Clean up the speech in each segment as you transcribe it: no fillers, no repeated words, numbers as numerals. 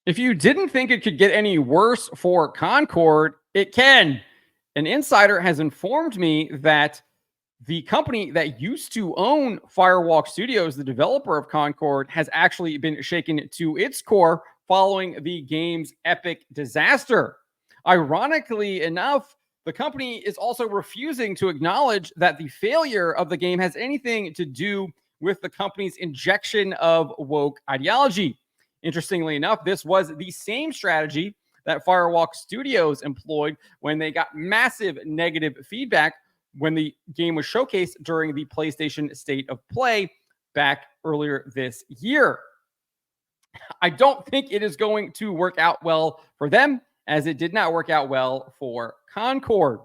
If you didn't think it could get any worse for Concord, it can. An insider has informed me that the company that used to own Firewalk Studios, the developer of Concord, has actually been shaken to its core following the game's epic disaster. Ironically enough, the company is also refusing to acknowledge that the failure of the game has anything to do with the company's injection of woke ideology. Interestingly enough, this was the same strategy that Firewalk Studios employed when they got massive negative feedback when the game was showcased during the PlayStation State of Play back earlier this year. I don't think it is going to work out well for them, as it did not work out well for Concord.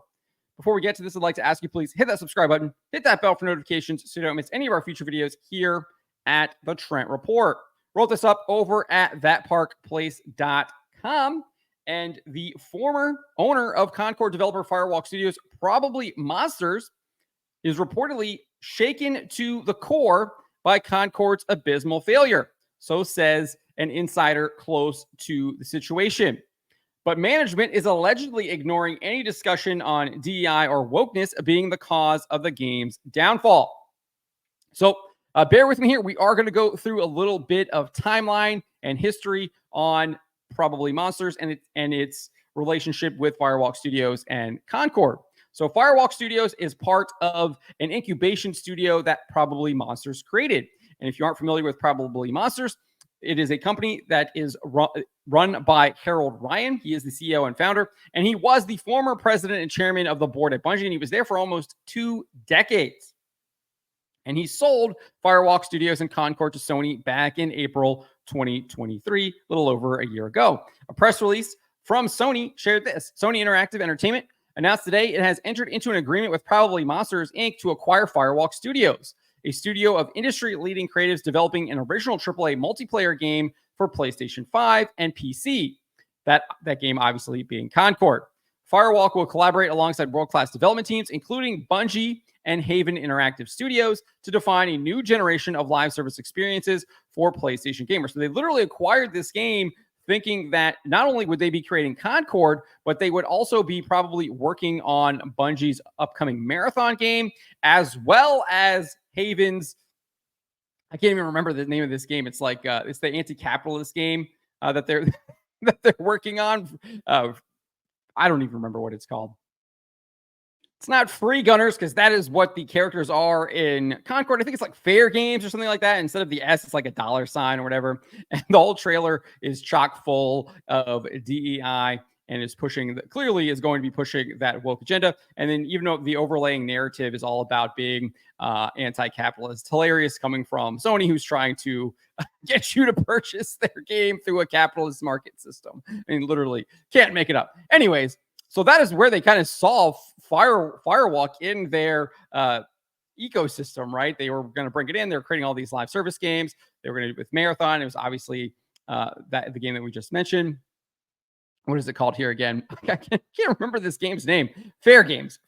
Before we get to this, I'd like to ask you, please hit that subscribe button, hit that bell for notifications so you don't miss any of our future videos here at the Trent Report. Wrote this up over at thatparkplace.com. And the former owner of Concord developer Firewalk Studios, ProbablyMonsters, is reportedly shaken to the core by Concord's abysmal failure. So says an insider close to the situation. But management is allegedly ignoring any discussion on DEI or wokeness being the cause of the game's downfall. So bear with me here. We are going to go through a little bit of timeline and history on ProbablyMonsters and its relationship with Firewalk Studios and Concord. So Firewalk Studios is part of an incubation studio that ProbablyMonsters created. And if you aren't familiar with ProbablyMonsters, it is a company that is run by Harold Ryan. He is the CEO and founder, and he was the former president and chairman of the board at Bungie, and he was there for almost 2 decades. And he sold Firewalk Studios and Concord to Sony back in April 2023, a little over a year ago. A press release from Sony shared this. Sony Interactive Entertainment announced today it has entered into an agreement with ProbablyMonsters, Inc. to acquire Firewalk Studios, a studio of industry-leading creatives developing an original AAA multiplayer game for PlayStation 5 and PC. That game obviously being Concord. Firewalk will collaborate alongside world-class development teams, including Bungie and Haven Interactive Studios, to define a new generation of live service experiences for PlayStation gamers. So they literally acquired this game thinking that not only would they be creating Concord, but they would also be probably working on Bungie's upcoming Marathon game, as well as Haven's, I can't even remember the name of this game. It's like, it's the anti-capitalist game that they're that they're working on. I don't even remember what it's called. It's not Free Gunners, because that is what the characters are in Concord. I think it's like Fair Games or something like that. Instead of the S, it's like a $sign or whatever. And the whole trailer is chock full of DEI and is pushing, clearly is going to be pushing that woke agenda. And then even though the overlaying narrative is all about being anti-capitalist, hilarious coming from Sony, who's trying to get you to purchase their game through a capitalist market system. I mean, literally can't make it up. Anyways, so that is where they kind of saw Firewalk in their ecosystem, right? They were going to bring it in. They were creating all these live service games. They were going to do it with Marathon. It was obviously the game that we just mentioned. What is it called here again? I can't remember this game's name. Fair Games.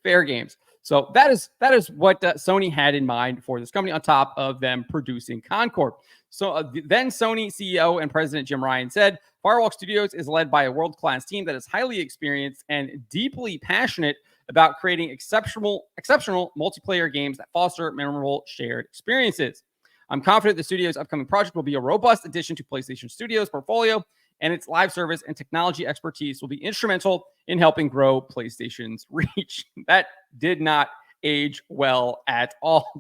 So that is what Sony had in mind for this company, on top of them producing Concord. So then Sony CEO and President Jim Ryan said, Firewalk Studios is led by a world-class team that is highly experienced and deeply passionate about creating exceptional multiplayer games that foster memorable shared experiences. I'm confident the studio's upcoming project will be a robust addition to PlayStation Studios' portfolio, and its live service and technology expertise will be instrumental in helping grow PlayStation's reach. That did not age well at all.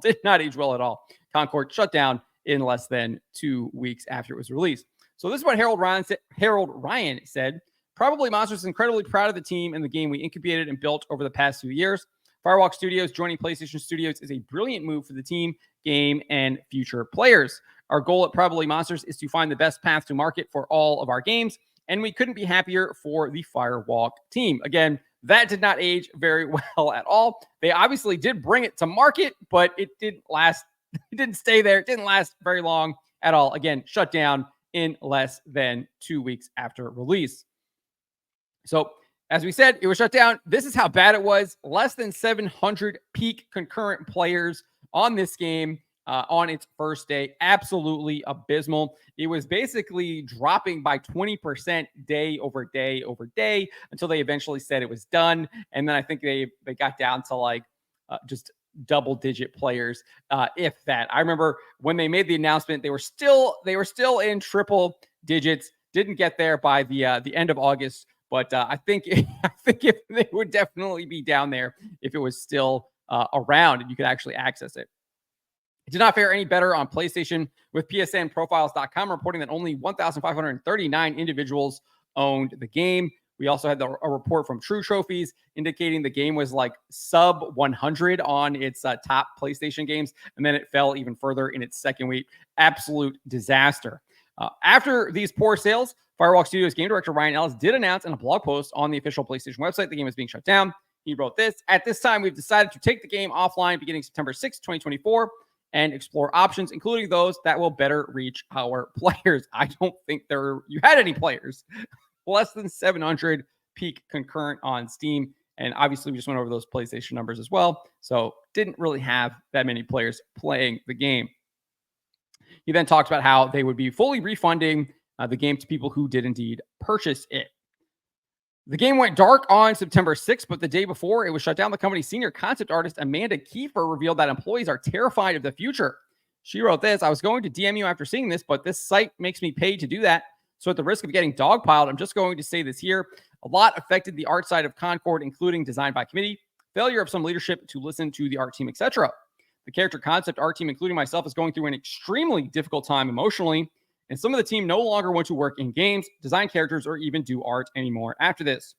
Concord shut down in less than 2 weeks after it was released. So this is what Harold Ryan said. ProbablyMonsters is incredibly proud of the team and the game we incubated and built over the past few years. Firewalk Studios joining PlayStation Studios is a brilliant move for the team, game, and future players. Our goal at ProbablyMonsters is to find the best path to market for all of our games, and we couldn't be happier for the Firewalk team. Again, that did not age very well at all. They obviously did bring it to market, but it didn't last. It didn't stay there. It didn't last very long at all. Again, shut down in less than 2 weeks after release. So, as we said, it was shut down. This is how bad it was. Less than 700 peak concurrent players on this game on its first day. Absolutely abysmal. It was basically dropping by 20% day over day over day until they eventually said it was done. And then I think they got down to like just double-digit players, if that. I remember when they made the announcement, they were still in triple digits. Didn't get there by the end of August, but I think if they would definitely be down there if it was still around and you could actually access it. It did not fare any better on PlayStation, with PSNprofiles.com reporting that only 1,539 individuals owned the game. We also had a report from True Trophies indicating the game was like sub 100 on its top PlayStation games, and then it fell even further in its second week. Absolute disaster. After these poor sales, Firewalk Studios game director Ryan Ellis did announce in a blog post on the official PlayStation website the game is being shut down. He wrote this: "At this time, we've decided to take the game offline beginning September 6, 2024, and explore options, including those that will better reach our players." I don't think you had any players. Less than 700 peak concurrent on Steam. And obviously, we just went over those PlayStation numbers as well. So didn't really have that many players playing the game. He then talks about how they would be fully refunding the game to people who did indeed purchase it. The game went dark on September 6th, but the day before it was shut down, the company's senior concept artist, Amanda Kiefer, revealed that employees are terrified of the future. She wrote this: "I was going to DM you after seeing this, but this site makes me pay to do that. So at the risk of getting dogpiled, I'm just going to say this here. A lot affected the art side of Concord, including design by committee, failure of some leadership to listen to the art team, etc. The character concept art team, including myself, is going through an extremely difficult time emotionally, and some of the team no longer want to work in games, design characters, or even do art anymore after this.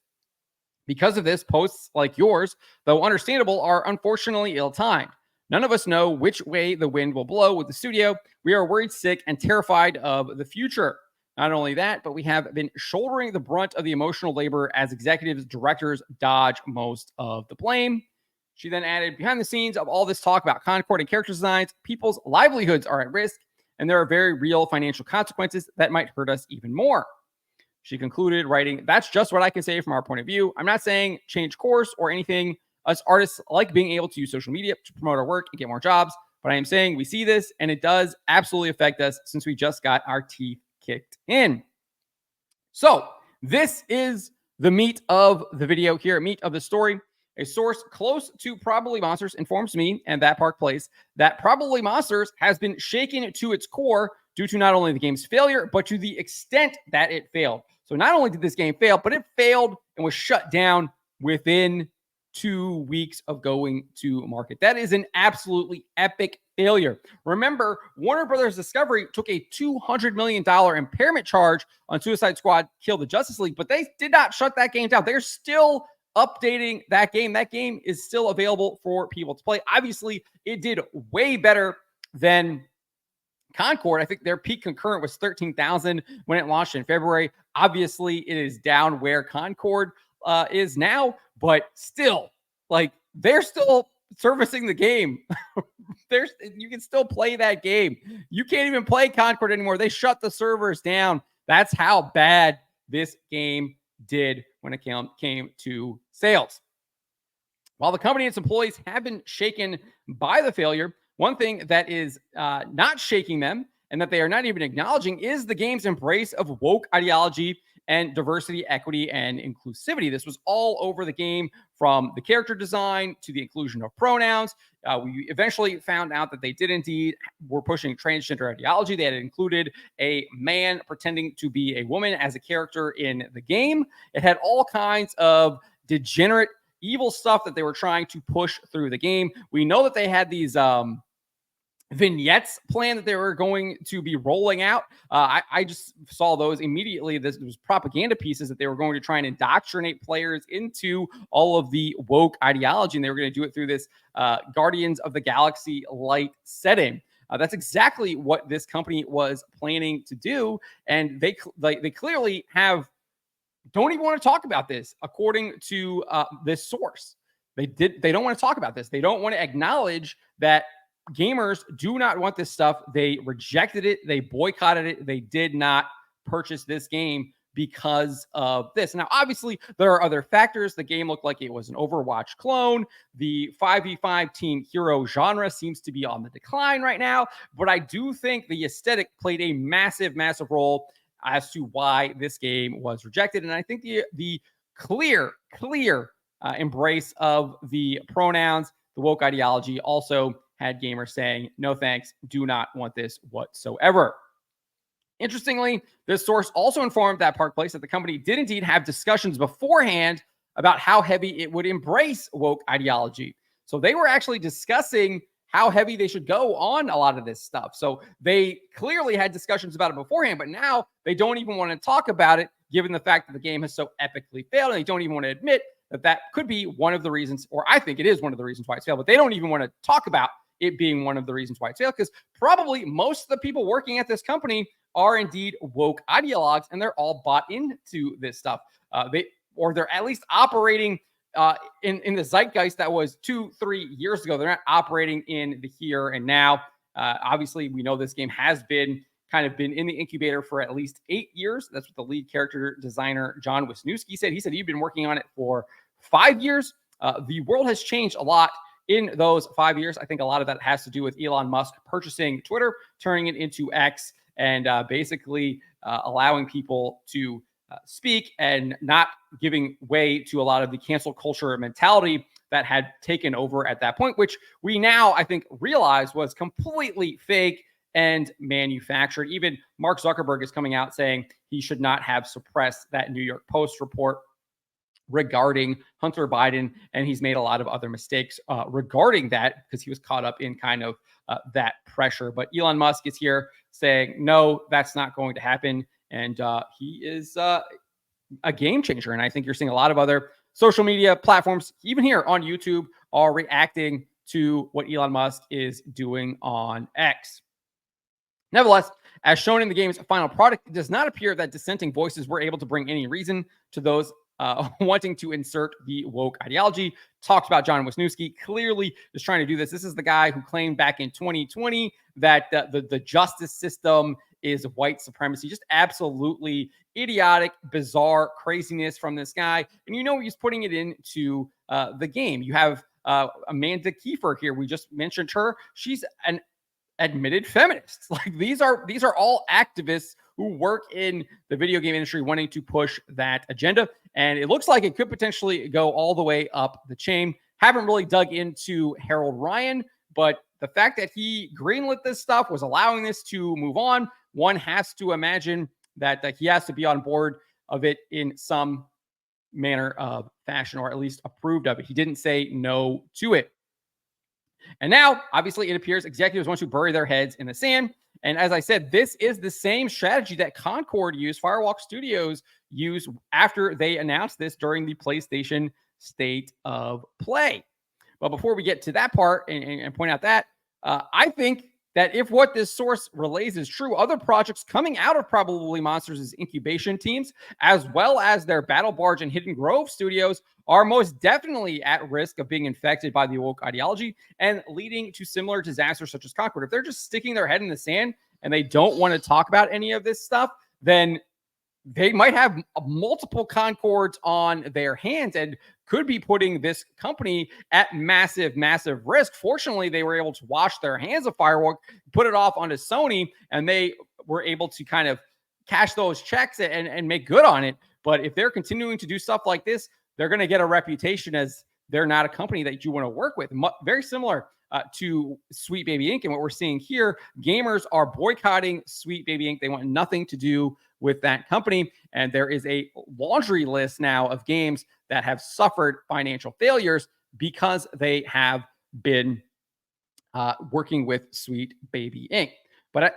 Because of this, posts like yours, though understandable, are unfortunately ill-timed. None of us know which way the wind will blow with the studio. We are worried sick and terrified of the future. Not only that, but we have been shouldering the brunt of the emotional labor as executives, directors dodge most of the blame." She then added, "Behind the scenes of all this talk about Concord and character designs, people's livelihoods are at risk, and there are very real financial consequences that might hurt us even more." She concluded, writing, "That's just what I can say from our point of view. I'm not saying change course or anything. Us artists like being able to use social media to promote our work and get more jobs, but I am saying we see this, and it does absolutely affect us since we just got our teeth kicked in." So this is the meat of the video here, meat of the story. A source close to Probably Monsters informs me and That Park Place that Probably Monsters has been shaken to its core due to not only the game's failure, but to the extent that it failed. So not only did this game fail, but it failed and was shut down within 2 weeks of going to market. That is an absolutely epic failure. Remember, Warner Brothers Discovery took a $200 million impairment charge on Suicide Squad Kill the Justice League, but they did not shut that game down. They're still updating that game. That game is still available for people to play. Obviously, it did way better than Concord. I think their peak concurrent was 13,000 when it launched in February. Obviously, it is down where Concord is now, but still, like, they're still servicing the game. You can still play that game. You can't even play Concord anymore. They shut the servers down. That's how bad this game did when it came to sales. While the company and its employees have been shaken by the failure, one thing that is not shaking them and that they are not even acknowledging is the game's embrace of woke ideology and diversity, equity, and inclusivity. This was all over the game, from the character design to the inclusion of pronouns. We eventually found out that they did indeed were pushing transgender ideology. They had included a man pretending to be a woman as a character in the game. It had all kinds of degenerate, evil stuff that they were trying to push through the game. We know that they had these vignettes plan that they were going to be rolling out. I just saw those immediately. This was propaganda pieces that they were going to try and indoctrinate players into all of the woke ideology, and they were going to do it through this Guardians of the Galaxy light setting. That's exactly what this company was planning to do, and they clearly don't even want to talk about this, according to this source. They don't want to talk about this. They don't want to acknowledge that gamers do not want this stuff. They rejected it. They boycotted it. They did not purchase this game because of this. Now, obviously, there are other factors. The game looked like it was an Overwatch clone. The 5v5 team hero genre seems to be on the decline right now. But I do think the aesthetic played a massive, massive role as to why this game was rejected. And I think the clear embrace of the pronouns, the woke ideology, also had gamers saying, no thanks, do not want this whatsoever. Interestingly, this source also informed that Park Place that the company did indeed have discussions beforehand about how heavy it would embrace woke ideology. So they were actually discussing how heavy they should go on a lot of this stuff. So they clearly had discussions about it beforehand, but now they don't even want to talk about it, given the fact that the game has so epically failed. And they don't even want to admit that that could be one of the reasons, or I think it is one of the reasons why it's failed, but they don't even want to talk about it being one of the reasons why it's failed, because probably most of the people working at this company are indeed woke ideologues, and they're all bought into this stuff. They're at least operating in the zeitgeist that was 2-3 years ago. They're not operating in the here and now. Obviously, we know this game has been in the incubator for at least 8 years. That's what the lead character designer, John Wisniewski, said. He said he'd been working on it for 5 years. The world has changed a lot in those 5 years. I think a lot of that has to do with Elon Musk purchasing Twitter, turning it into X, and basically allowing people to speak and not giving way to a lot of the cancel culture mentality that had taken over at that point, which we now, I think, realize was completely fake and manufactured. Even Mark Zuckerberg is coming out saying he should not have suppressed that New York Post report regarding Hunter Biden, and he's made a lot of other mistakes regarding that because he was caught up in that pressure. But Elon Musk is here saying, no, that's not going to happen. And he is a game changer. And I think you're seeing a lot of other social media platforms, even here on YouTube, are reacting to what Elon Musk is doing on X. Nevertheless, as shown in the game's final product, it does not appear that dissenting voices were able to bring any reason to those wanting to insert the woke ideology. Talked about John Wisniewski, clearly is trying to do this. This is the guy who claimed back in 2020 that the justice system is white supremacy. Just absolutely idiotic, bizarre craziness from this guy. And he's putting it into the game. You have Amanda Kiefer here. We just mentioned her. She's an admitted feminists. Like these are all activists who work in the video game industry wanting to push that agenda. And it looks like it could potentially go all the way up the chain. Haven't really dug into Harold Ryan, but the fact that he greenlit this stuff, was allowing this to move on, one has to imagine that he has to be on board of it in some manner of fashion, or at least approved of it. He didn't say no to it. And now, obviously, it appears executives want to bury their heads in the sand. And as I said, this is the same strategy that Concord used, Firewalk Studios used after they announced this during the PlayStation State of Play. But before we get to that part and point out that, I think that if what this source relays is true, other projects coming out of Probably Monsters' incubation teams, as well as their Battle Barge and Hidden Grove studios, are most definitely at risk of being infected by the woke ideology and leading to similar disasters such as Concord. If they're just sticking their head in the sand and they don't want to talk about any of this stuff, then they might have multiple Concords on their hands and could be putting this company at massive, massive risk. Fortunately, they were able to wash their hands of Firewalk, put it off onto Sony, and they were able to kind of cash those checks and make good on it. But if they're continuing to do stuff like this, they're going to get a reputation as they're not a company that you want to work with. Very similar to Sweet Baby Inc. And what we're seeing here, gamers are boycotting Sweet Baby Inc. They want nothing to do with that company. And there is a laundry list now of games that have suffered financial failures because they have been working with Sweet Baby Inc. But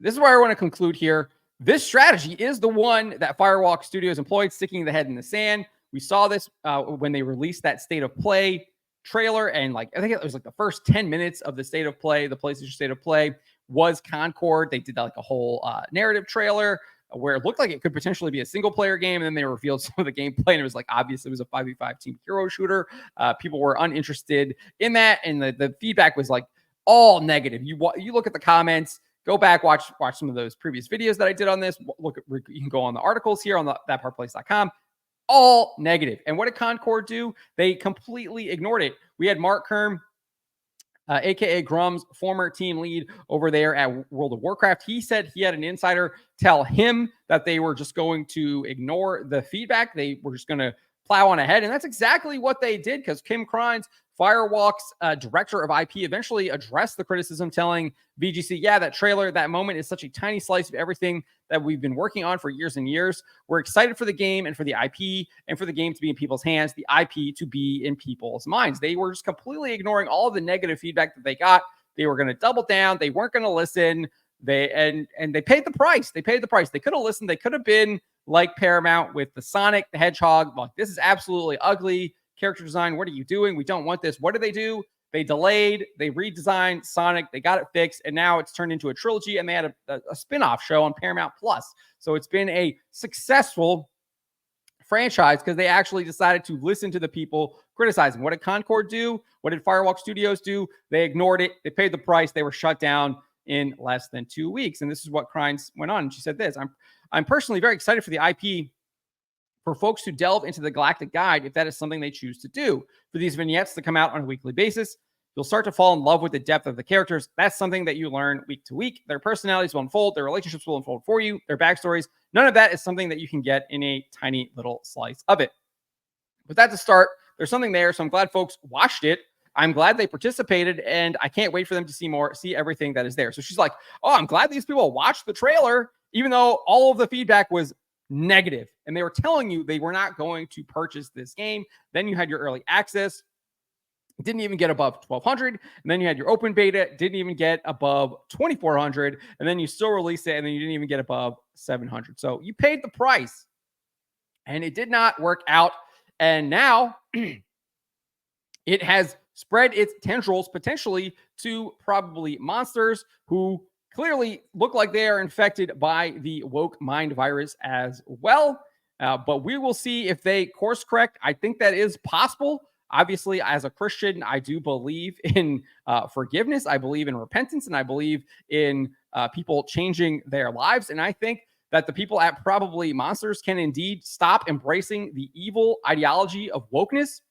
this is where I want to conclude here. This strategy is the one that Firewalk Studios employed, sticking the head in the sand. We saw this when they released that State of Play trailer, and I think it was the first 10 minutes of the State of Play, the PlayStation State of Play, was Concord. They did a whole narrative trailer where it looked like it could potentially be a single player game, and then they revealed some of the gameplay, and it was obviously it was a 5v5 team hero shooter. People were uninterested in that, and the feedback was all negative. You look at the comments, Go back, watch some of those previous videos that I did on this. Look, you can go on the articles here on thatpartplace.com. All negative. And what did Concord do? They completely ignored it. We had Mark Kerm, aka Grum's former team lead over there at World of Warcraft. He said he had an insider tell him that they were just going to ignore the feedback. They were just going to plow on ahead. And that's exactly what they did, because Kim Krines, Firewalk's director of IP, eventually addressed the criticism, telling VGC, yeah, that trailer, that moment is such a tiny slice of everything that we've been working on for years and years. We're excited for the game and for the IP and for the game to be in people's hands, the IP to be in people's minds. They were just completely ignoring all of the negative feedback that they got. They were going to double down. They weren't going to listen. They paid the price. They paid the price. They could have listened. They could have been like Paramount with the Sonic the Hedgehog. Like, this is absolutely ugly. Character design, what are you doing? We don't want this. What did they do? They delayed, they redesigned Sonic, they got it fixed, and now it's turned into a trilogy, and they had a spin-off show on Paramount Plus. So it's been a successful franchise because they actually decided to listen to the people criticizing. What did Concord do? What did Firewalk Studios do? They ignored it. They paid the price. They were shut down in less than 2 weeks. And this is what Krines went on. And she said this, I'm personally very excited for the IP for folks who delve into the Galactic Guide, if that is something they choose to do. For these vignettes to come out on a weekly basis, you'll start to fall in love with the depth of the characters. That's something that you learn week to week. Their personalities will unfold. Their relationships will unfold for you. Their backstories. None of that is something that you can get in a tiny little slice of it. With that to start, there's something there. So I'm glad folks watched it. I'm glad they participated, and I can't wait for them to see everything that is there. So she's like, oh, I'm glad these people watched the trailer, even though all of the feedback was negative, and they were telling you they were not going to purchase this game. Then you had your early access, didn't even get above 1,200, and then you had your open beta, didn't even get above 2,400, and then you still released it, and then you didn't even get above 700. So you paid the price, and it did not work out. And now it has spread its tendrils potentially to ProbablyMonsters, who clearly look like they are infected by the woke mind virus as well. But we will see if they course correct. I think that is possible. Obviously, as a Christian, I do believe in forgiveness. I believe in repentance, and I believe in people changing their lives. And I think that the people at ProbablyMonsters can indeed stop embracing the evil ideology of wokeness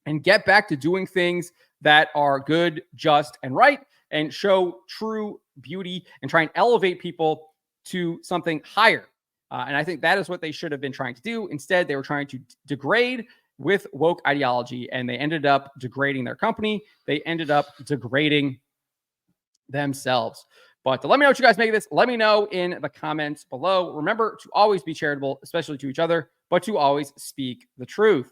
and get back to doing things that are good, just, and right, and show true beauty and try and elevate people to something higher. And I think that is what they should have been trying to do. Instead, they were trying to degrade with woke ideology, and they ended up degrading their company. They ended up degrading themselves. But let me know what you guys make of this. Let me know in the comments below. Remember to always be charitable, especially to each other, but to always speak the truth.